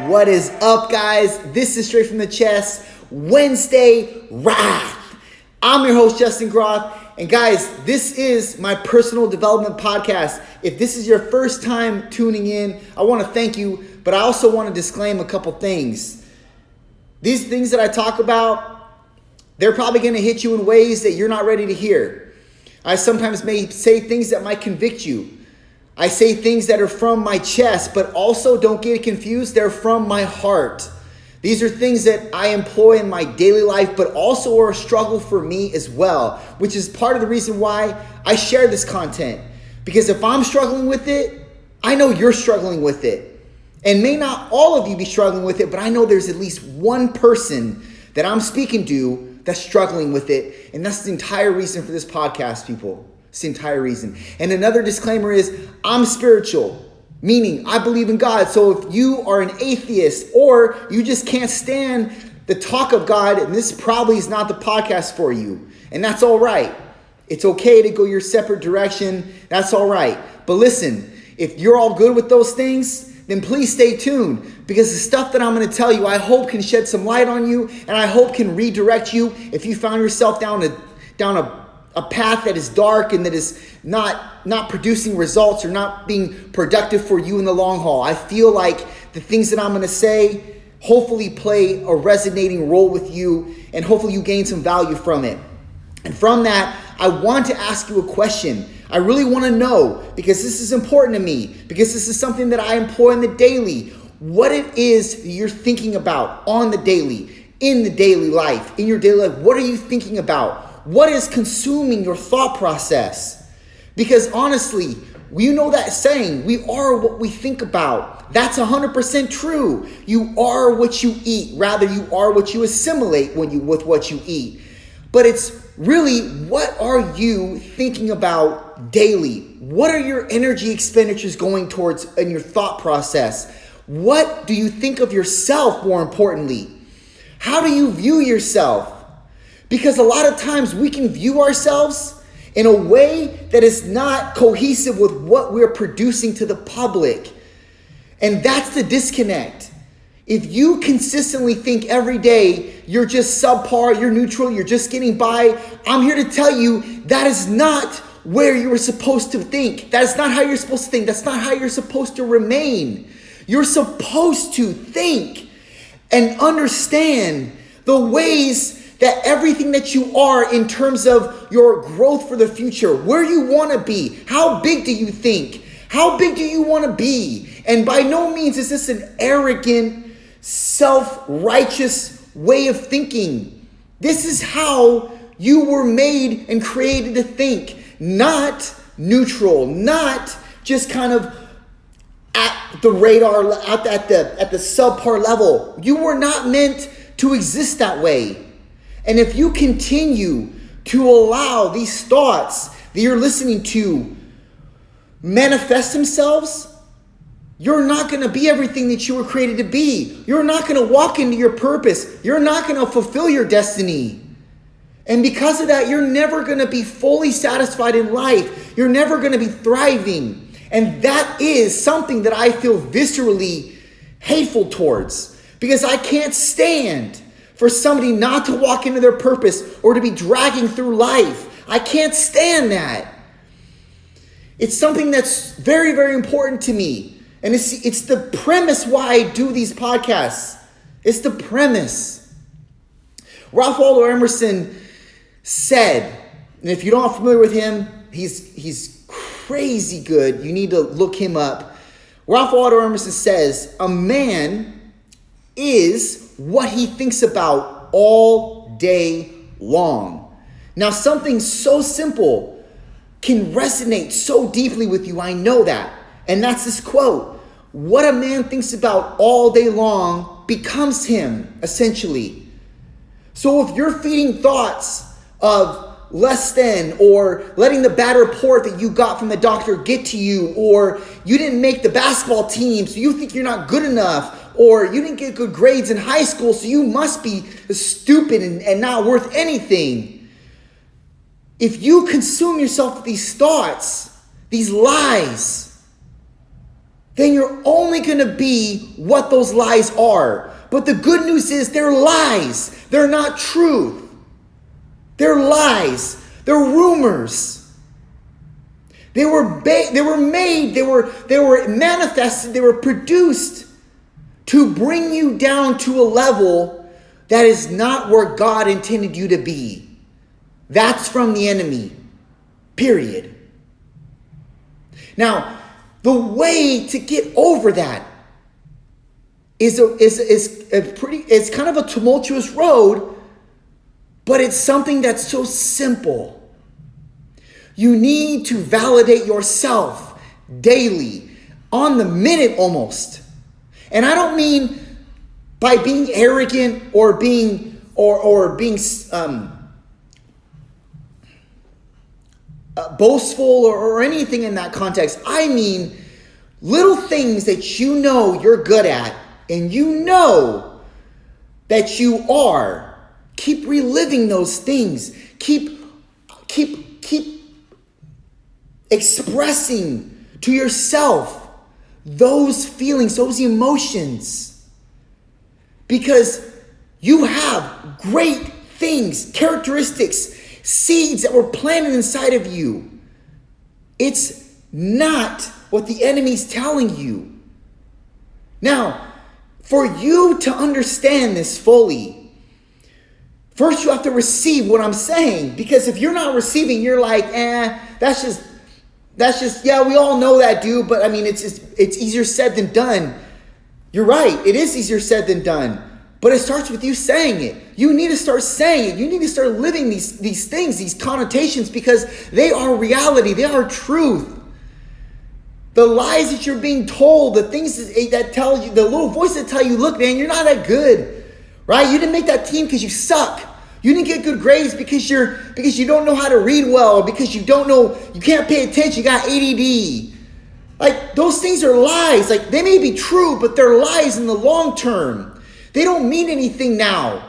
What is up, guys? This is Straight from the Chest, Wednesday Wrath. I'm your host, Justin Groth. And guys, this is my personal development podcast. If this is your first time tuning in, I want to thank you, but I also want to disclaim a couple things. These things that I talk about, they're probably going to hit you in ways that you're not ready to hear. I sometimes may say things that might convict you. I say things that are from my chest, but also don't get confused, they're from my heart. These are things that I employ in my daily life, but also are a struggle for me as well, which is part of the reason why I share this content. Because if I'm struggling with it, I know you're struggling with it. And may not all of you be struggling with it, but I know there's at least one person that I'm speaking to that's struggling with it. And that's the entire reason for this podcast, people. It's the entire reason. And another disclaimer is I'm spiritual, meaning I believe in God. So if you are an atheist or you just can't stand the talk of God, and this probably is not the podcast for you. And that's all right. It's okay to go your separate direction. That's all right. But listen, if you're all good with those things, then please stay tuned, because the stuff that I'm going to tell you, I hope can shed some light on you, and I hope can redirect you if you found yourself down a path that is dark and that is not producing results or not being productive for you in the long haul. I feel like the things that I'm going to say hopefully play a resonating role with you, and hopefully you gain some value from it. And from that, I want to ask you a question. I really want to know, because this is important to me, because this is something that I employ in the daily, what it is you're thinking about on the daily, in the daily life, in your daily life. What are you thinking about? What is consuming your thought process? Because honestly, you know that saying, we are what we think about. That's 100% true. You are what you eat. Rather, you are what you assimilate with what you eat. But it's really, what are you thinking about daily? What are your energy expenditures going towards in your thought process? What do you think of yourself, more importantly? How do you view yourself? Because a lot of times we can view ourselves in a way that is not cohesive with what we're producing to the public. And that's the disconnect. If you consistently think every day you're just subpar, you're neutral, you're just getting by, I'm here to tell you that is not where you were supposed to think. That is not how you're supposed to think. That's not how you're supposed to remain. You're supposed to think and understand the ways that everything that you are in terms of your growth for the future, where you want to be, how big do you think? How big do you want to be? And by no means is this an arrogant, self-righteous way of thinking. This is how you were made and created to think, not neutral, not just kind of at the radar, at the subpar level. You were not meant to exist that way. And if you continue to allow these thoughts that you're listening to manifest themselves, you're not going to be everything that you were created to be. You're not going to walk into your purpose. You're not going to fulfill your destiny. And because of that, you're never going to be fully satisfied in life. You're never going to be thriving. And that is something that I feel viscerally hateful towards, because I can't stand for somebody not to walk into their purpose or to be dragging through life. I can't stand that. It's something that's very, very important to me. And it's the premise why I do these podcasts. It's the premise. Ralph Waldo Emerson said, and if you're not familiar with him, he's crazy good. You need to look him up. Ralph Waldo Emerson says, a man is what he thinks about all day long. Now, something so simple can resonate so deeply with you. I know that. And that's this quote. What a man thinks about all day long becomes him, essentially. So if you're feeding thoughts of less than, or letting the bad report that you got from the doctor get to you, or you didn't make the basketball team so you think you're not good enough, or you didn't get good grades in high school so you must be stupid and not worth anything. If you consume yourself with these thoughts, these lies, then you're only going to be what those lies are. But the good news is they're lies. They're not truth. They're lies. They're rumors. They were made, they were manifested, they were produced to bring you down to a level that is not where God intended you to be. That's from the enemy. Period. Now, the way to get over that is it's kind of a tumultuous road, but it's something that's so simple. You need to validate yourself daily, on the minute almost. And I don't mean by being arrogant or being boastful or anything in that context. I mean little things that you know you're good at and you know that you are. Keep reliving those things. Keep expressing to yourself those feelings, those emotions. Because you have great things, characteristics, seeds that were planted inside of you. It's not what the enemy's telling you. Now, for you to understand this fully, first you have to receive what I'm saying. Because if you're not receiving, you're like, that's just, yeah, we all know that, dude. But I mean, it's easier said than done. You're right. It is easier said than done. But it starts with you saying it. You need to start saying it. You need to start living these things, these connotations, because they are reality. They are truth. The lies that you're being told, the things that tell you, the little voices that tell you, look, man, you're not that good, right? You didn't make that team because you suck. You didn't get good grades because you don't know how to read well, or because you can't pay attention, you got ADD. Like, those things are lies. Like, they may be true, but they're lies in the long term. They don't mean anything now.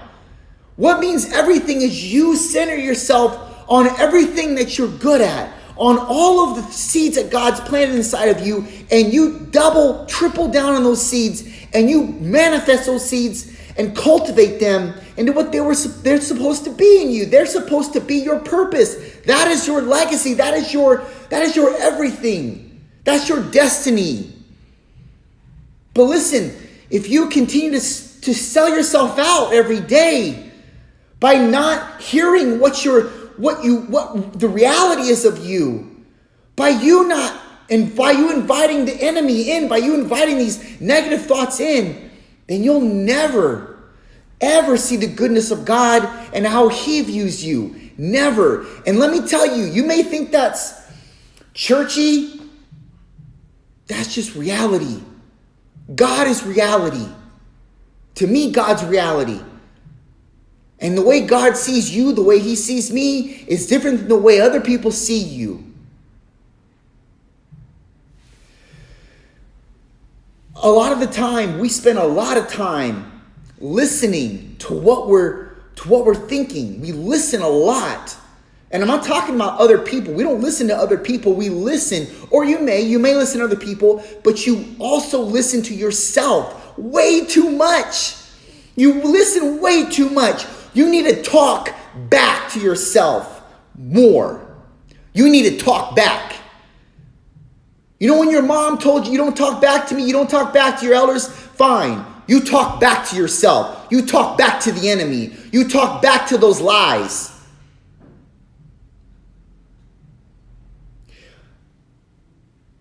What means everything is you center yourself on everything that you're good at, on all of the seeds that God's planted inside of you, and you double, triple down on those seeds, and you manifest those seeds and cultivate them into what they're supposed to be in you. They're supposed to be your purpose. That is your legacy. That is your everything. That's your destiny. But listen, if you continue to sell yourself out every day by not hearing what the reality is of you, by you inviting the enemy in, by you inviting these negative thoughts in, then you'll never, ever see the goodness of God and how He views you. Never. And let me tell you, you may think that's churchy. That's just reality. God is reality. To me, God's reality. And the way God sees you, the way He sees me, is different than the way other people see you. A lot of the time, we spend a lot of time listening to what we're thinking. We listen a lot. And I'm not talking about other people. We don't listen to other people. We listen, or you may listen to other people, but you also listen to yourself way too much. You listen way too much. You need to talk back to yourself more. You need to talk back. You know when your mom told you don't talk back to me, you don't talk back to your elders? Fine. You talk back to yourself. You talk back to the enemy. You talk back to those lies.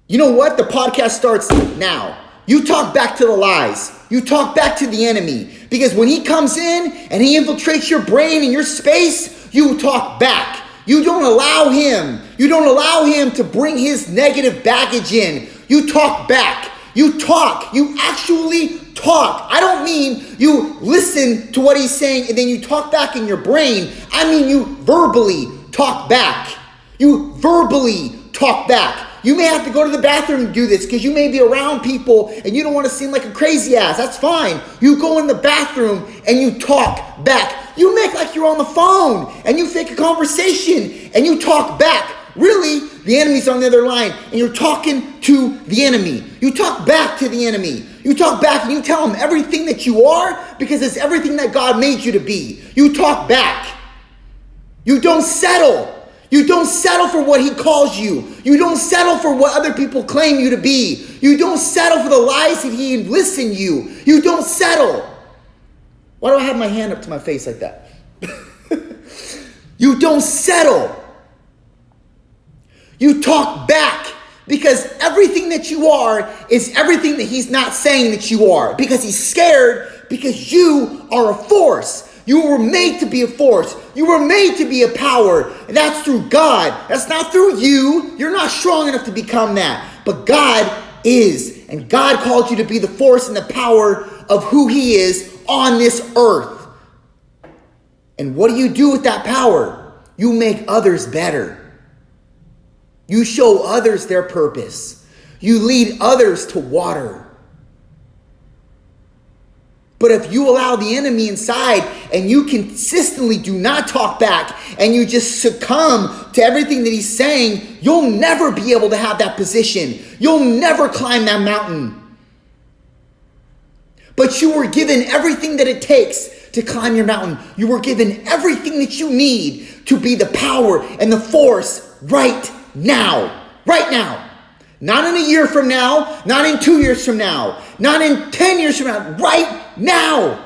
You know what? The podcast starts now. You talk back to the lies. You talk back to the enemy. Because when he comes in and he infiltrates your brain and your space, you talk back. You don't allow him. You don't allow him to bring his negative baggage in. You talk back. You talk. You actually talk. I don't mean you listen to what he's saying and then you talk back in your brain. I mean you verbally talk back. You verbally talk back. You may have to go to the bathroom and do this because you may be around people and you don't want to seem like a crazy ass. That's fine. You go in the bathroom and you talk back. You make like you're on the phone and you fake a conversation and you talk back. Really, The enemy's on the other line, and you're talking to the enemy. You talk back to the enemy. You talk back and you tell him everything that you are because it's everything that God made you to be. You talk back. You don't settle. You don't settle for what he calls you. You don't settle for what other people claim you to be. You don't settle for the lies that he enlists in you. You don't settle. Why do I have my hand up to my face like that? You don't settle. You talk back because everything that you are is everything that he's not saying that you are. Because he's scared because you are a force. You were made to be a force. You were made to be a power. And that's through God. That's not through you. You're not strong enough to become that. But God is. And God called you to be the force and the power of who he is on this earth. And what do you do with that power? You make others better. You show others their purpose. You lead others to water. But if you allow the enemy inside and you consistently do not talk back and you just succumb to everything that he's saying, you'll never be able to have that position. You'll never climb that mountain. But you were given everything that it takes to climb your mountain. You were given everything that you need to be the power and the force right now. Right now. Not in a year from now, not in 2 years from now, not in 10 years from now, right now.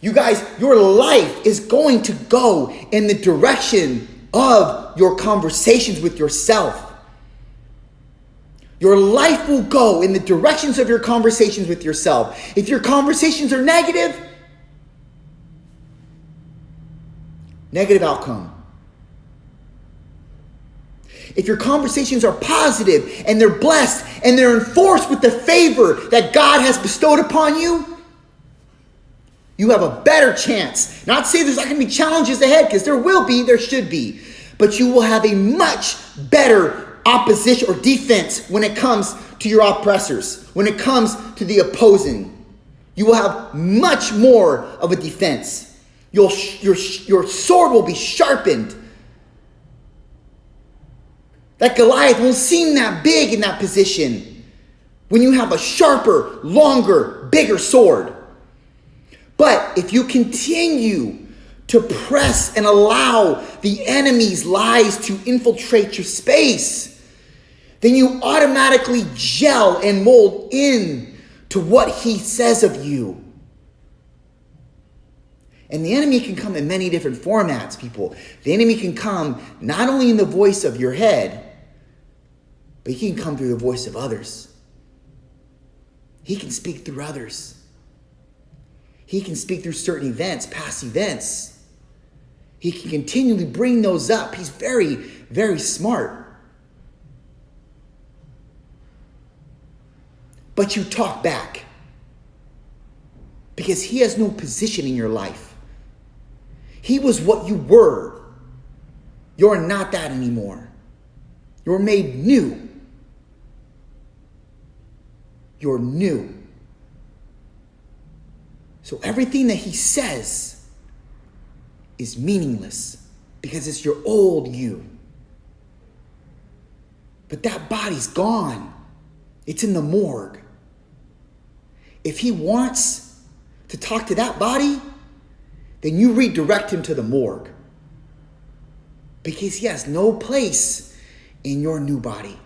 You guys, your life is going to go in the direction of your conversations with yourself. Your life will go in the directions of your conversations with yourself. If your conversations are negative outcome. If your conversations are positive and they're blessed and they're enforced with the favor that God has bestowed upon you, you have a better chance. Not to say there's not going to be challenges ahead, because there should be. But you will have a much better opposition or defense when it comes to your oppressors, when it comes to the opposing. You will have much more of a defense. Your sword will be sharpened. That Goliath won't seem that big in that position when you have a sharper, longer, bigger sword. But if you continue to press and allow the enemy's lies to infiltrate your space, then you automatically gel and mold in to what he says of you. And the enemy can come in many different formats, people. The enemy can come not only in the voice of your head, but he can come through the voice of others. He can speak through others. He can speak through certain events, past events. He can continually bring those up. He's very, very smart. But you talk back because he has no position in your life. He was what you were. You're not that anymore. You're made new. You're new. So everything that he says is meaningless because it's your old you. But that body's gone. It's in the morgue. If he wants to talk to that body, then you redirect him to the morgue. Because he has no place in your new body.